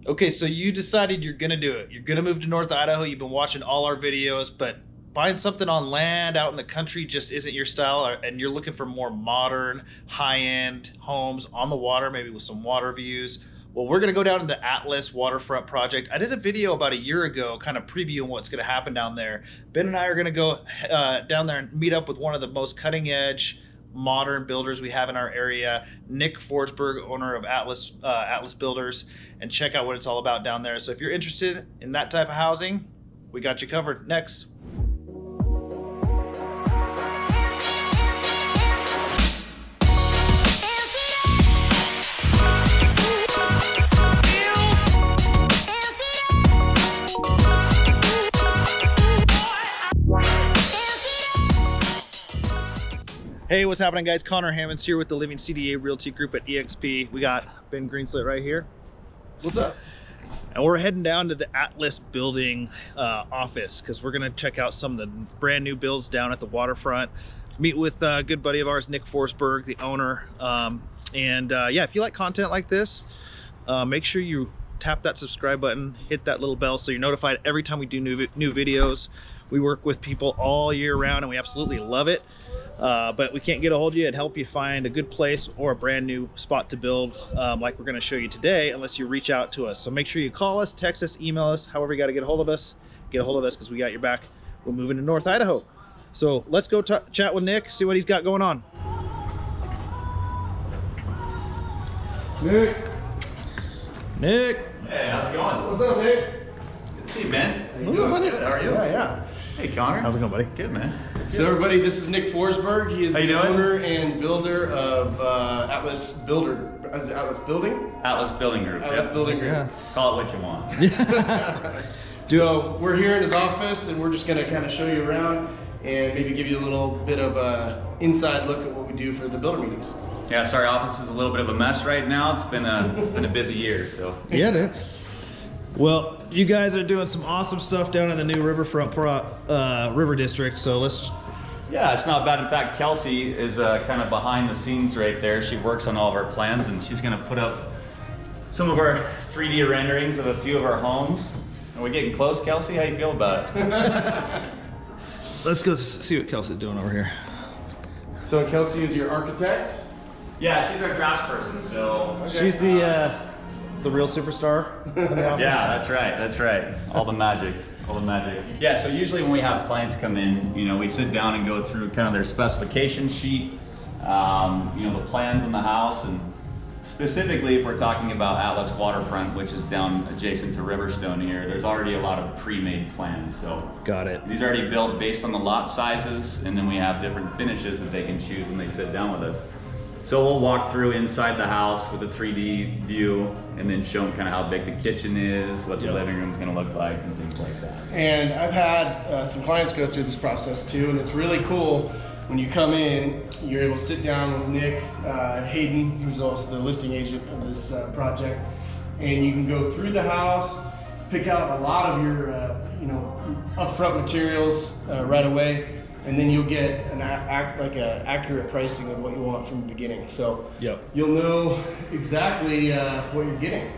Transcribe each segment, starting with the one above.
Okay, so you decided you're gonna do it. You're gonna move to North Idaho. You've been watching all our videos, but buying something on land out in the country just isn't your style, and you're looking for more modern, high-end homes on the water, maybe with some water views. Well, we're gonna go down to the Atlas Waterfront Project. I did a video about a year ago, kind of previewing what's gonna happen down there. Ben and I are gonna go down there and meet up with one of the most cutting-edge modern builders we have in our area, Nick Forsberg, owner of Atlas Builders, and check out what it's all about down there. So if you're interested in that type of housing, we got you covered. Next. Hey, what's happening, guys? Conor Hammons here with the Living CDA Realty Group at EXP. We got Ben Greenslit right here. What's up? And we're heading down to the Atlas Building office because we're gonna check out some of the brand new builds down at the waterfront. Meet with a good buddy of ours, Nick Forsberg, the owner. Yeah, if you like content like this, make sure you tap that subscribe button, hit that little bell so you're notified every time we do new videos. We work with people all year round and we absolutely love it. But we can't get a hold of you and help you find a good place or a brand new spot to build like we're going to show you today unless you reach out to us. So make sure you call us, text us, email us, however you got to get a hold of us. Get a hold of us because we got your back. We're moving to North Idaho. So let's go chat with Nick, see what he's got going on. Nick. Nick. Hey, how's it going? What's up, Nick? Good to see you, Ben. What's up, buddy? Good, how are you? Yeah. Hey, Conor. How's it going, buddy? Good, man. So everybody, this is Nick Forsberg. He is How you the doing? owner and builder of Atlas Building? Atlas Building Group. Atlas Yep. Building Group. Yeah. Call it what you want. So we're here in his office and we're just gonna kind of show you around and maybe give you a little bit of a inside look at what we do for the builder meetings. Yeah, sorry, office is a little bit of a mess right now. It's been a busy year, so. Yeah, dude. Well, you guys are doing some awesome stuff down in the new Riverfront River District, so let's... Yeah, it's not bad. In fact, Kelsey is kind of behind the scenes right there. She works on all of our plans and she's gonna put up some of our 3D renderings of a few of our homes. Are we getting close, Kelsey? How you feel about it? Let's go see what Kelsey's doing over here. So Kelsey is your architect? Yeah, she's our drafts person, so. Okay. She's the real superstar in the office. Yeah, that's right. All the magic. Yeah, so usually when we have clients come in, you know, we sit down and go through kind of their specification sheet, you know, the plans in the house, and specifically if we're talking about Atlas Waterfront, which is down adjacent to Riverstone here, there's already a lot of pre-made plans. So Got it. these are already built based on the lot sizes, and then we have different finishes that they can choose when they sit down with us. So we'll walk through inside the house with a 3D view and then show them kind of how big the kitchen is, what the living room's gonna look like, and things like that. And I've had some clients go through this process too, and it's really cool when you come in, you're able to sit down with Nick, HAYDEN, who's also the listing agent of this project, and you can go through the house, pick out a lot of your you know, upfront materials right away, and then you'll get an accurate pricing of what you want from the beginning. So you'll know exactly what you're getting.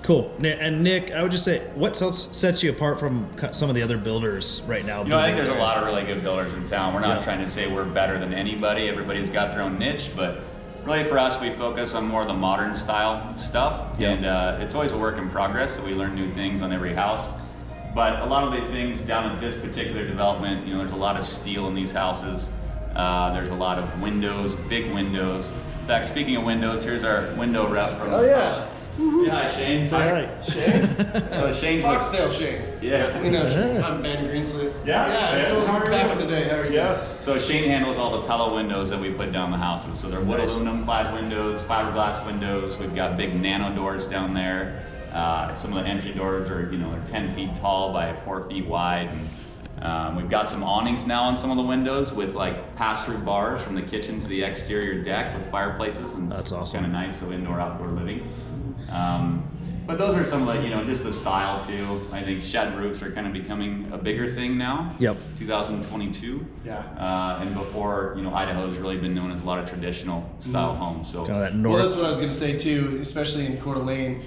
Cool. And Nick, I would just say, what sets you apart from some of the other builders right now? You know, I think there's a lot of really good builders in town. We're not trying to say we're better than anybody. Everybody's got their own niche, but really for us, we focus on more of the modern style stuff. And it's always a work in progress, so we learn new things on every house. But a lot of the things down at this particular development, you know, there's a lot of steel in these houses. There's a lot of windows, big windows. In fact, speaking of windows, here's our window rep from. Oh yeah. Yeah, hi Shane. Say hi. Shane? So Shane's Foxtail Shane. Yeah. We know Shane. I'm Ben Greenslit. Yeah. So How are you? back in the day, how are you? Yes. So Shane handles all the Pella windows that we put down the houses. So they're wood aluminum clad windows, fiberglass windows. We've got big nano doors down there. Some of the entry doors are, you know, they're 10 feet tall by 4 feet wide. And, we've got some awnings now on some of the windows with like pass-through bars from the kitchen to the exterior deck with fireplaces. And that's awesome. Kind of nice, so indoor-outdoor living. But those are some of the, you know, just the style too. I think shed roofs are kind of becoming a bigger thing now. 2022. Yeah. And before, you know, Idaho's really been known as a lot of traditional style homes. So That north. Well, that's what I was going to say too, especially in Coeur d'Alene.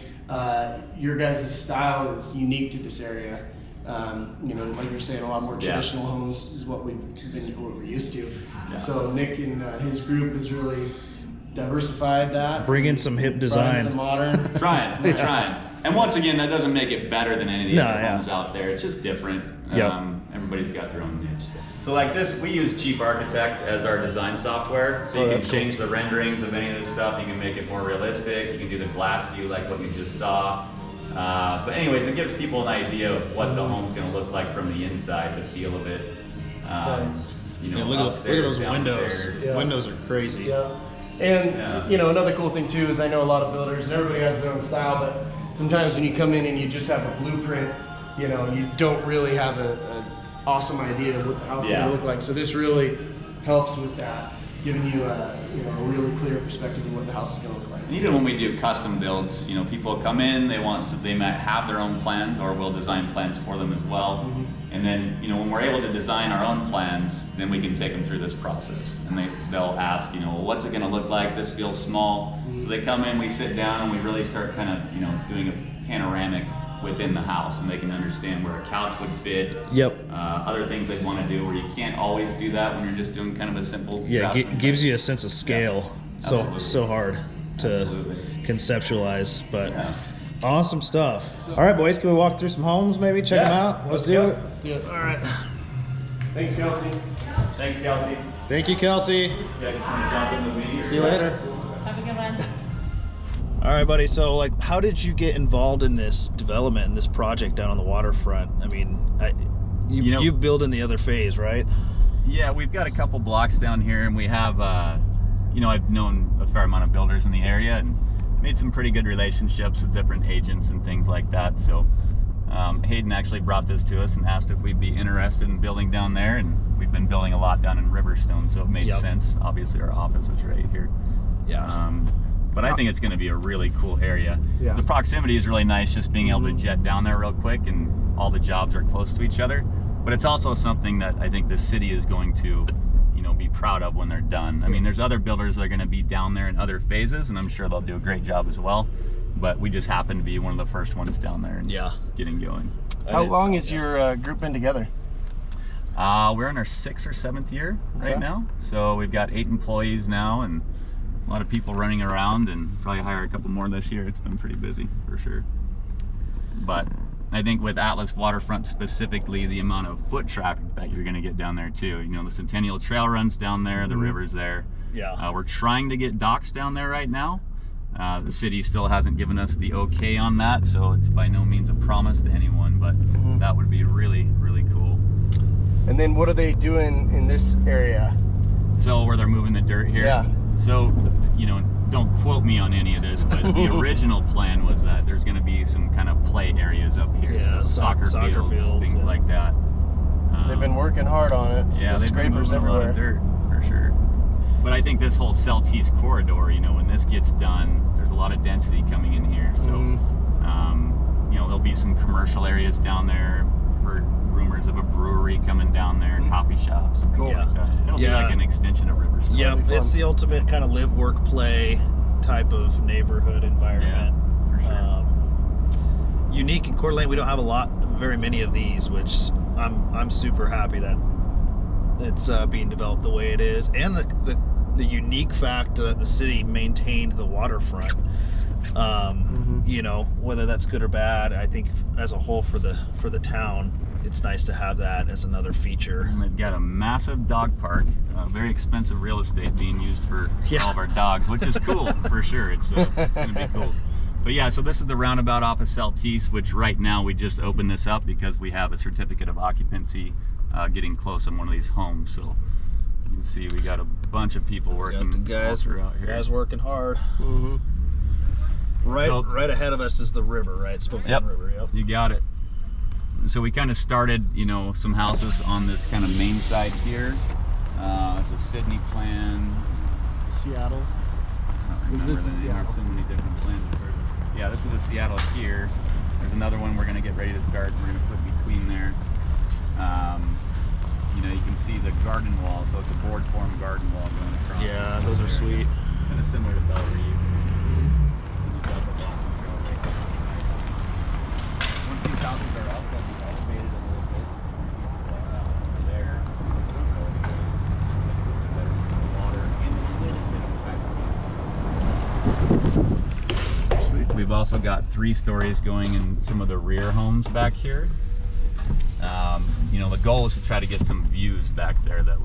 your guys' style is unique to this area. You know, like you're saying, a lot more traditional homes is what we're used to. Yeah. So Nick and his group has really diversified that. Bring in some hip design. Some modern. We're trying. And once again, that doesn't make it better than any of the other homes out there. It's just different. Everybody's got their own niche. So like this, we use Chief Architect as our design software. So you can change the renderings of any of this stuff. You can make it more realistic. You can do the glass view like what you just saw. But anyways, it gives people an idea of what the home's going to look like from the inside, the feel of it. You know, look at those downstairs. windows. Yeah. Windows are crazy. Yeah. And you know, another cool thing too is I know a lot of builders and everybody has their own style, but sometimes when you come in and you just have a blueprint, you know, you don't really have an awesome idea of what the house is going to look like. So this really helps with that, giving you a really clear perspective of what the house is going to look like. And even when we do custom builds, you know, people come in, they might have their own plans, or we'll design plans for them as well. And then, you know, when we're able to design our own plans, then we can take them through this process. And they'll ask, you know, well, what's it going to look like? This feels small. So they come in, we sit down, and we really start kind of, you know, doing a panoramic within the house, and they can understand where a couch would fit. Other things they'd want to do, where you can't always do that when you're just doing kind of a simple. Gives you a sense of scale. So hard to conceptualize, but awesome stuff. All right, boys, can we walk through some homes, maybe check them out? Let's do it. Let's do it. All right. Thanks, Kelsey. Thanks, Kelsey. Thank you, Kelsey. Yeah, just want to jump in the video. See you later. Have a good one. All right, buddy. So, like, how did you get involved in this development and this project down on the waterfront? I mean, you build in the other phase, right? Yeah, we've got a couple blocks down here, and we have, you know, I've known a fair amount of builders in the area and made some pretty good relationships with different agents and things like that. So Hayden actually brought this to us and asked if we'd be interested in building down there, and we've been building a lot down in Riverstone, so it made sense. Obviously, our office is right here. But I think it's going to be a really cool area. The proximity is really nice, just being able to jet down there real quick, and all the jobs are close to each other. But it's also something that I think the city is going to, you know, be proud of when they're done. I mean, there's other builders that are going to be down there in other phases, and I'm sure they'll do a great job as well. But we just happen to be one of the first ones down there and getting going. How long has your group been together? We're in our 6th or 7th year right now. So we've got 8 employees now, and a lot of people running around, and probably hire a couple more this year. It's been pretty busy for sure. But I think with Atlas Waterfront specifically, the amount of foot traffic that you're going to get down there too. You know, the Centennial Trail runs down there, the river's there. We're trying to get docks down there right now. The city still hasn't given us the okay on that, so it's by no means a promise to anyone, but that would be really, really cool. And then what are they doing in this area? So where they're moving the dirt here? So, you know, don't quote me on any of this, but the original plan was that there's going to be some kind of play areas up here. So soccer fields, things like that. They've been working hard on it. So they've been moving a lot of dirt, for sure. But I think this whole Southeast corridor, you know, when this gets done, there's a lot of density coming in here. So, you know, there'll be some commercial areas down there. Heard rumors of a brewery coming down there, coffee shops. Cool. It'll be like an extension of Riverstone. It's the ultimate kind of live, work, play type of neighborhood environment. For sure. Unique in Coeur d'Alene, we don't have very many of these, which I'm super happy that it's being developed the way it is, and the unique fact that the city maintained the waterfront. You know, whether that's good or bad, I think as a whole for the town, it's nice to have that as another feature. And they've got a massive dog park, very expensive real estate being used for all of our dogs, which is cool for sure. It's going to be cool. But yeah, so this is the roundabout off of Saltese, which right now we just opened this up because we have a certificate of occupancy getting close on one of these homes. So you can see we got a bunch of people working all throughout here. Guys working hard. Right ahead of us is the river, right? Spokane River. You got it. So we kind of started, you know, some houses on this kind of main side here. It's a Sydney plan. Seattle. There's so many different plans. Yeah, this is a Seattle here. There's another one we're going to get ready to start. We're going to put between there. You know, you can see the garden wall. So it's a board form garden wall going across. Yeah, those are sweet. Kind of similar to Belle Reve. also got 3 stories going in some of the rear homes back here. You know, the goal is to try to get some views back there that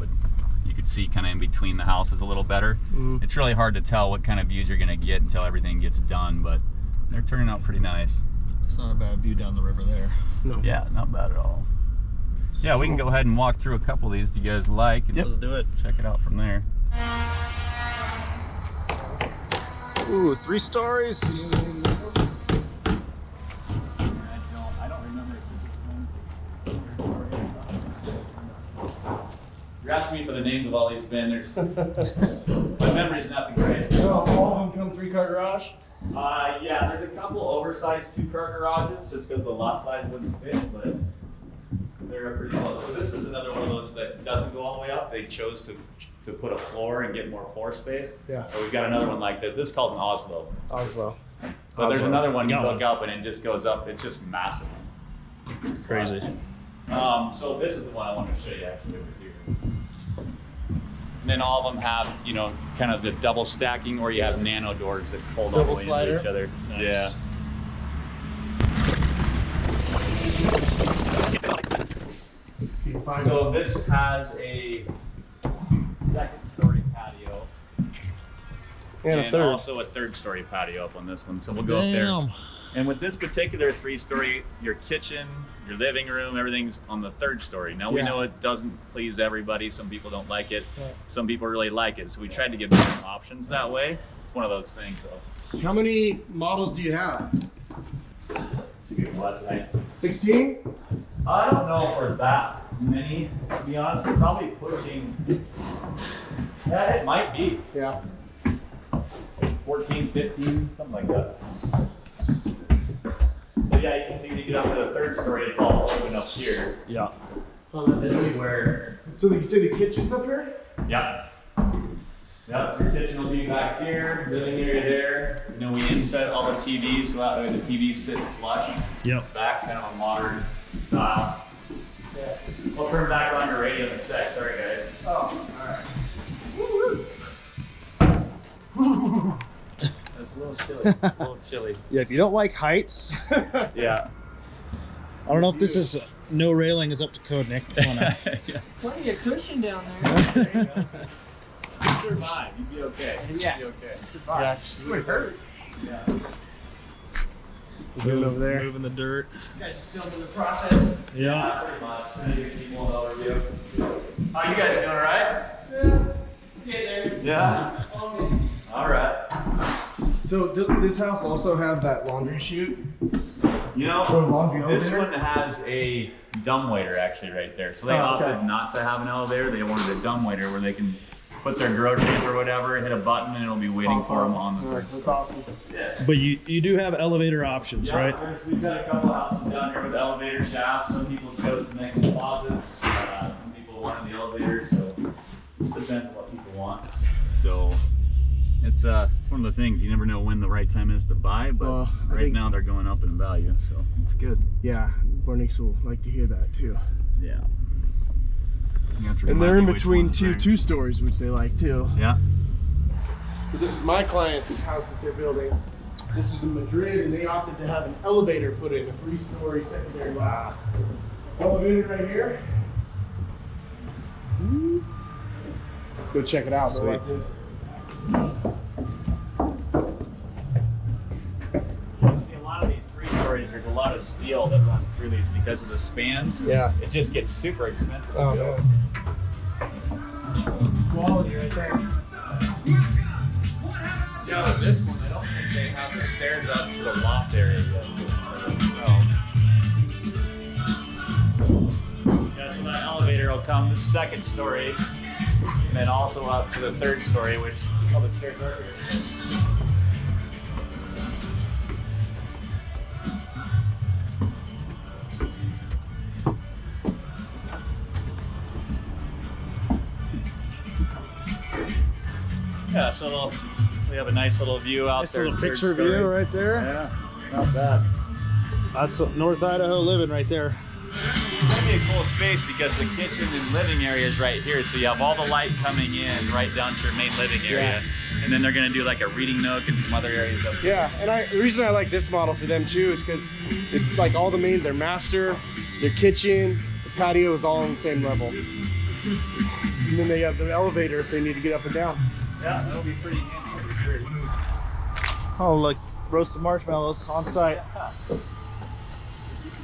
you could see kind of in between the houses a little better. It's really hard to tell what kind of views you're going to get until everything gets done, but they're turning out pretty nice. It's not a bad view down the river there. No. Yeah, not bad at all. Yeah, we can go ahead and walk through a couple of these if you guys like. And Let's do it. check it out from there. Ooh, 3 stories. I don't remember if this is one. You're asking me for the names of all these vendors. My memory's not the greatest. So all of them come 3-car garage? Yeah, there's a couple oversized 2-car garages just because the lot size wouldn't fit, but they're pretty close. So this is another one of those that doesn't go all the way up. They chose to put a floor and get more floor space. Yeah. But we've got another one like this. This is called an Oslo. Oslo. But there's another one you Got look up and it just goes up. It's just massive. Crazy. So this is the one I wanted to show you actually over here. And then all of them have, you know, kind of the double stacking, or you have nano doors that fold all the way into each other. Nice. Yeah. So this has a 2nd-story patio. And a 3rd. Also a 3rd-story patio up on this one. So we'll go up there. And with this particular 3-story, your kitchen, your living room, everything's on the 3rd story. Now we know it doesn't please everybody. Some people don't like it. Some people really like it. So we tried to give them options that way. It's one of those things though. How many models do you have? It's a good question. 16? I don't know if we're that many, to be honest. We're probably pushing, yeah, it might be Yeah. 14, 15, something like that. So yeah, you can see when you get up to the 3rd story, it's all open up here. Yeah. Oh, that's This sweet. is where, So you say the kitchen's up here? yeah. Yep, your kitchen will be back here, living area there. You know, we inset all the TVs, so that way the TVs sit flush. Yep. Back, kind of a modern style. Yeah. We'll turn back on your radio in a sec. Sorry, guys. Oh, alright. That's a little chilly. A little chilly. Yeah, if you don't like heights, Yeah. I don't know if this is no railing is up to code, Nick. Yeah. Plenty of cushion down There you go. You survive. You'd be okay. Yeah. You'd be okay. Yeah. It would hurt. Yeah. Move over there. Moving the dirt. You guys are still in the process. Yeah. Pretty much. Trying to give people an overview. How you guys doing, all right? Get there. Yeah. Okay. All right. So doesn't this house also have that laundry chute? You know, Or laundry this elevator? one has a dumbwaiter actually right there. So they Oh, okay. opted not to have an elevator. They wanted a dumbwaiter where they can put their groceries or whatever, hit a button, and it'll be waiting for them on the Alright, third that's awesome. Yeah. But you do have elevator options, Yeah, right? we've got a couple houses down here with elevator shafts. Some people chose to make closets. Some people wanted the elevator, so it just depends on what people want. So it's one of the things, you never know when the right time is to buy, but Well, I right think- now they're going up in value, so it's good. Yeah, Bornix will like to hear that too. Yeah. You have to And remind they're in me which between ones two they're- 2-stories, which they like too. Yeah. So this is my client's house that they're building. This is in Madrid, and they opted to have an elevator put in, a 3-story secondary lot. Elevator right here. Go check it out. Sweet. Like this. See, a lot of these 3 stories, there's a lot of steel that runs through these because of the spans. Yeah. It just gets super expensive. to Oh build. man. Quality right there. Yeah, with this one, I don't think they have the stairs up to the loft area yet. Yeah, so that elevator will come the 2nd story, and then also up to the 3rd story, which all the stairs are here. Yeah, so we have a nice little view out Nice there. little in the 3rd picture story. view right there. Yeah, not bad. That's North Idaho living right there. Maybe really a cool space because the kitchen and living area is right here. So you have all the light coming in right down to your main living area. And then they're gonna do like a reading nook and some other areas up there. Yeah, and the reason I like this model for them too is because it's like all the main, their master, their kitchen, the patio is all on the same level. And then they have the elevator if they need to get up and down. Yeah, that'll be pretty handy for sure. Oh, look, roasted marshmallows on site.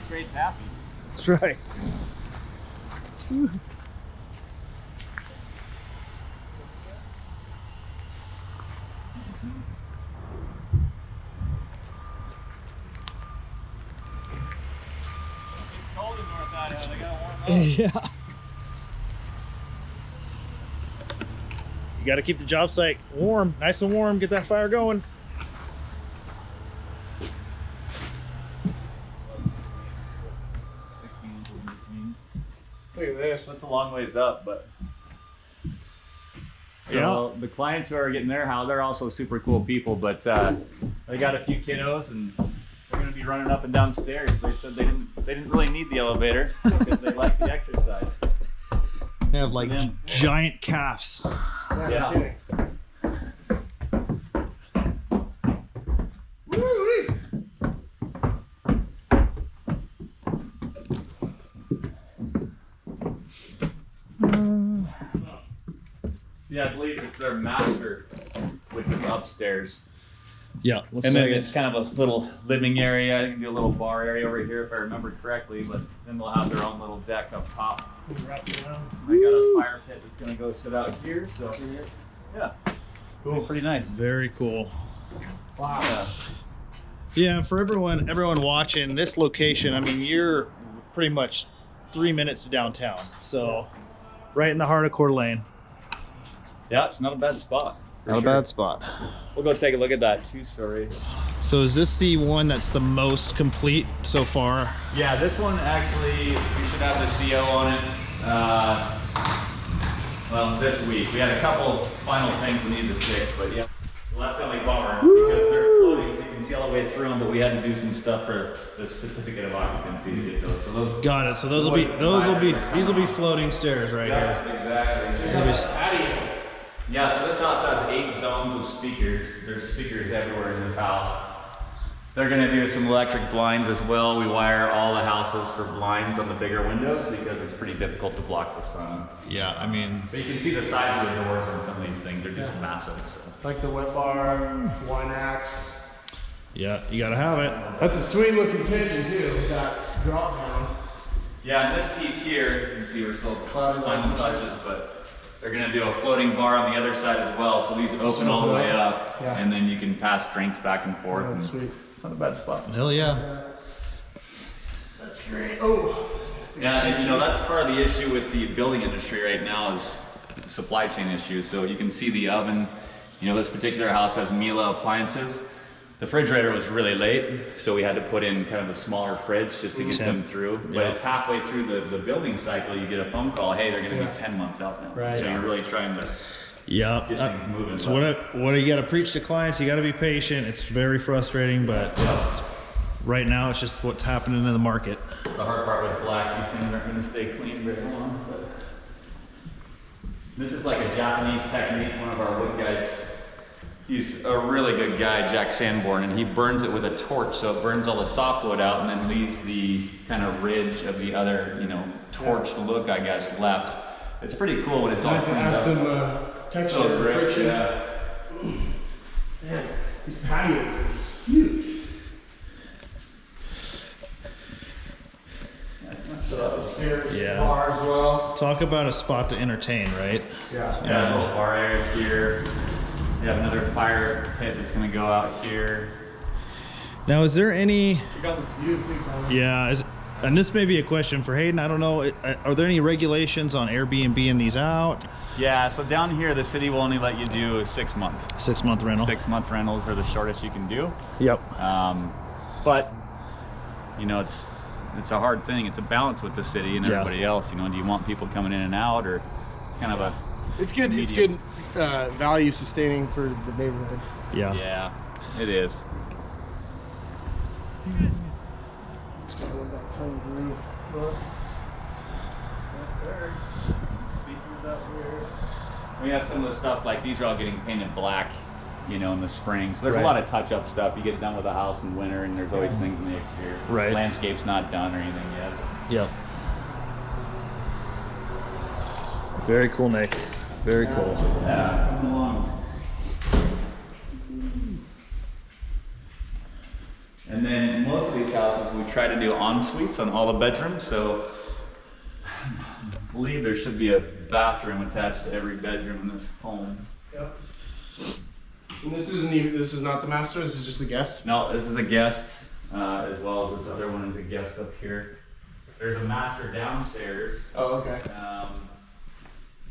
Great happy. That's right. It's cold in North Idaho. They gotta warm up. Yeah. You got to keep the job site warm, nice and warm. Get that fire going. Look at this. That's a long ways up, but so the clients who are getting their house, they're also super cool people, but they got a few kiddos and they're gonna be running up and down stairs. They said they didn't really need the elevator because they like the exercise. They have like giant calves. Yeah. Kidding. Woo-wee. See, I believe it's their master, which is upstairs. Yeah. Looks And then like it's kind of a little living area. I think do a little bar area over here if I remember correctly, but then they'll have their own little deck up top. Wrap it around. They got a fire pit that's gonna go sit out here, so yeah. Cool. Pretty nice. very cool. Wow. Yeah. Yeah, for everyone watching this location, I mean, you're pretty much 3 minutes to downtown. So right in the heart of Coeur d'Alene. Yeah, it's not a bad spot. Not a bad spot. We'll go take a look at that 2-story. So is this the one that's the most complete so far? Yeah, this one actually, we should have the CO on it. Well, this week. We had a couple final things we needed to fix, but yeah. So that's the only bummer because they're floating, so you can see all the way through them, but we had to do some stuff for the certificate of occupancy to get those. So those Got it. So these will be floating stairs right here. Exactly. Yeah, so this house has 8 zones of speakers. There's speakers everywhere in this house. They're gonna do some electric blinds as well. We wire all the houses for blinds on the bigger windows because it's pretty difficult to block the sun. Yeah, I mean, But you can see the size of the doors on some of these things. They're just massive. So. Like the wet bar, wine axe. yeah, you gotta have it. That's a sweet looking kitchen too, with that drop down. Yeah, and this piece here, you can see we're still Clouded final lines. touches, but they're gonna do a floating bar on the other side as well. So these open all the way up, Yeah. and then you can pass drinks back and forth. That's and sweet. It's not a bad spot. Hell yeah. That's great. Oh. Yeah, and you know, that's part of the issue with the building industry right now is supply chain issues. So you can see the oven, you know, this particular house has Miele appliances. The refrigerator was really late, so we had to put in kind of a smaller fridge just to get them through. But Yeah. it's halfway through the building cycle, you get a phone call, hey, they're gonna be 10 months out now. Right. So you're really trying to Yeah. get things moving. So what you gotta preach to clients, you gotta be patient. It's very frustrating, but right now it's just what's happening in the market. The hard part with black, these things aren't gonna stay clean very long. But this is like a Japanese technique. One of our wood guys, he's a really good guy, Jack Sanborn, and he burns it with a torch, so it burns all the softwood out and then leaves the kind of ridge of the other, you know, torched look, I guess, left. It's pretty cool when it's all Nice to cleaned add up. some texture, So great, friction. yeah. Man, these patios are just huge. That's not so. Upstairs, Yeah. bar as well. Talk about a spot to entertain, right? Yeah. Yeah, a little bar area here. We have another fire pit that's gonna go out here. Now, is there any? Check out this view too, Conor. Yeah, and this may be a question for Hayden. I don't know. Are there any regulations on Airbnb-ing these out? Yeah, so down here, the city will only let you do a 6-month. 6-month rental. 6-month rentals are the shortest you can do. Yep. But you know, it's a hard thing. It's a balance with the city and Yeah. everybody else. You know, do you want people coming in and out, or it's kind of a It's good. It's medium. good value sustaining for the neighborhood. Yeah. Yeah, it is. Just got that tiny roof. Look. Yes, sir. Speakers up here. We have some of the stuff like these are all getting painted black, you know, in the spring. So there's a lot of touch-up stuff. You get done with the house in winter, and there's always things in the exterior. Right. Landscape's not done or anything yet. Yep. Very cool, Nick. Very cool. Yeah, coming along. And then in most of these houses, we try to do en-suites on all the bedrooms. So I believe there should be a bathroom attached to every bedroom in this home. Yep. And this is not the master, this is just the guest? No, this is a guest, as well as this other one is a guest up here. There's a master downstairs. Oh, okay.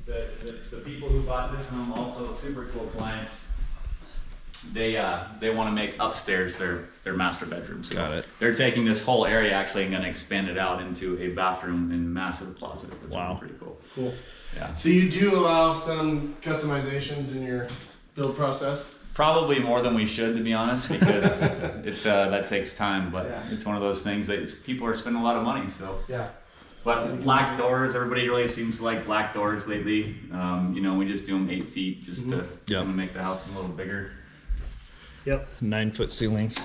The people who bought this home, also super cool clients, they want to make upstairs their master bedroom. So Got it. They're taking this whole area actually and going to expand it out into a bathroom and massive closet, which Wow. is pretty cool. Cool. Yeah. So you do allow some customizations in your build process? Probably more than we should, to be honest, because it's that takes time. But Yeah. it's one of those things that people are spending a lot of money. So. Yeah. But black doors, everybody really seems to like black doors lately. You know, we just do them 8 feet just to Yep. make the house a little bigger. Yep. 9-foot ceilings.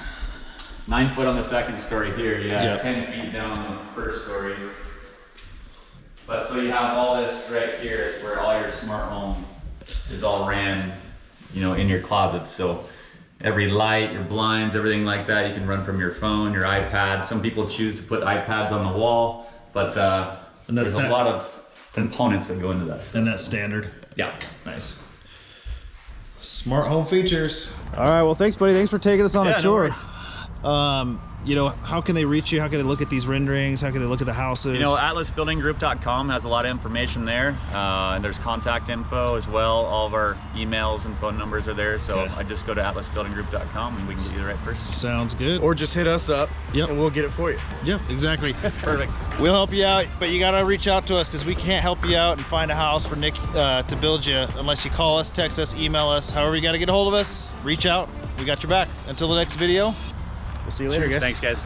9 foot on the second story here, yeah. Yep. 10 feet down on the first stories. But so you have all this right here where all your smart home is all ran, you know, in your closets. So every light, your blinds, everything like that, you can run from your phone, your iPad. Some people choose to put iPads on the wall, but there's a lot of components that go into that. And that's standard. Yeah. Nice. Smart home features. All right, well, thanks, buddy. Thanks for taking us on a Yeah, no tour. worries. You know, how can they reach you? How can they look at these renderings? How can they look at the houses? You know, atlasbuildinggroup.com has a lot of information there. And there's contact info as well. All of our emails and phone numbers are there. So Okay. I just go to atlasbuildinggroup.com and we can get you the right person. Sounds good. Or just hit us up and we'll get it for you. Yep, exactly. Perfect. We'll help you out, but you gotta reach out to us because we can't help you out and find a house for Nick to build you unless you call us, text us, email us. However you gotta get a hold of us, reach out. We got your back. Until the next video, we'll see you later, guys. Thanks, guys.